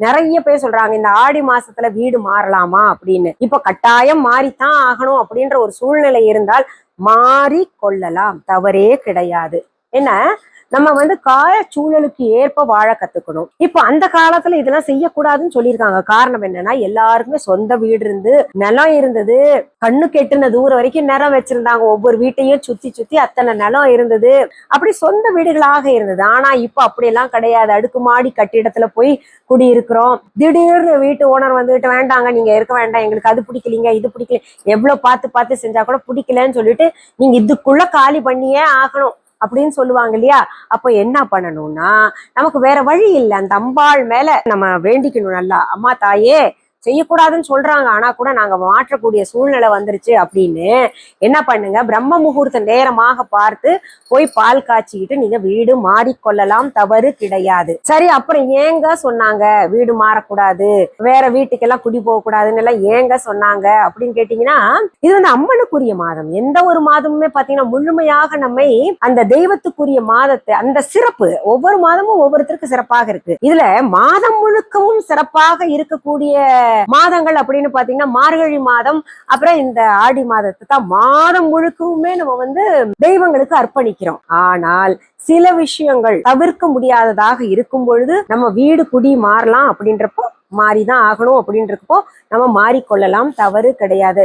நிறைய பேர் சொல்றாங்க இந்த ஆடி மாசத்துல வீடு மாறலாமா அப்படின்னு. இப்ப கட்டாயம் மாறித்தான் ஆகணும் அப்படின்ற ஒரு சூழ்நிலை இருந்தால் மாறி கொள்ளலாம், தவறே கிடையாது. என்ன, நம்ம கால சூழலுக்கு ஏற்ப வாழ கத்துக்கணும். இப்ப அந்த காலத்துல இதெல்லாம் செய்யக்கூடாதுன்னு சொல்லியிருக்காங்க. காரணம் என்னன்னா, எல்லாருக்குமே சொந்த வீடு இருந்து நிலம் இருந்தது, கண்ணு கெட்டுன தூரம் வரைக்கும் நிலம் வச்சிருந்தாங்க. ஒவ்வொரு வீட்டையும் சுத்தி சுத்தி அத்தனை நிலம் இருந்தது, அப்படி சொந்த வீடுகளாக இருந்தது. ஆனா இப்ப அப்படியெல்லாம் கிடையாது. அடுக்குமாடி கட்டிடத்துல போய் குடியிருக்கிறோம். திடீர்னு வீட்டு ஓனர் வந்துட்டு, வேண்டாங்க நீங்க இருக்க வேண்டாம், எங்களுக்கு அது பிடிக்கலீங்க, இது பிடிக்கல, எவ்வளவு பார்த்து பார்த்து செஞ்சா கூட பிடிக்கலன்னு சொல்லிட்டு நீங்க இதுக்குள்ள காலி பண்ணியே ஆகணும் அப்படின்னு சொல்லுவாங்க இல்லையா. அப்போ என்ன பண்ணணும்னா, நமக்கு வேற வழி இல்லை. அந்த அம்பாள் மேல நம்ம வேண்டிக்கணும். நல்லா, அம்மா தாயே செய்யக்கூடாதுன்னு சொல்றாங்க, ஆனா கூட நாங்க மாற்றக்கூடிய சூழ்நிலை வந்துருச்சு அப்படின்னு என்ன பண்ணுங்க, பிரம்ம முகூர்த்த நேரமாக பார்த்து போய் பால் காய்ச்சிக்கிட்டு நீங்க வீடு மாறிக்கொள்ளலாம், தவறு கிடையாது. சரி, அப்புறம் ஏங்க சொன்னாங்க வீடு மாறக்கூடாது, வேற வீட்டுக்கெல்லாம் குடி போக கூடாதுன்னு எல்லாம் ஏங்க சொன்னாங்க அப்படின்னு கேட்டீங்கன்னா, இது அம்மனுக்குரிய மாதம். எந்த ஒரு மாதமுமே பாத்தீங்கன்னா முழுமையாக நம்மை அந்த தெய்வத்துக்குரிய மாதத்தை, அந்த சிறப்பு ஒவ்வொரு மாதமும் ஒவ்வொருத்தருக்கு சிறப்பாக இருக்கு. இதுல மாதம் முழுக்கவும் சிறப்பாக இருக்கக்கூடிய மாதங்கள் அப்படின்னு பாத்தீங்கன்னா மார்கழி மாதம், அப்புறம் இந்த ஆடி மாதத்தை தான் மாதம் முழுக்கவுமே நம்ம தெய்வங்களுக்கு அர்ப்பணிக்கிறோம். ஆனால் சில விஷயங்கள் தவிர்க்க முடியாததாக இருக்கும் பொழுது நம்ம வீடு குடி மாறலாம் அப்படின்றப்போ மாறிதான் ஆகணும் அப்படின்றப்போ நம்ம மாறிக்கொள்ளலாம், தவறு கிடையாது.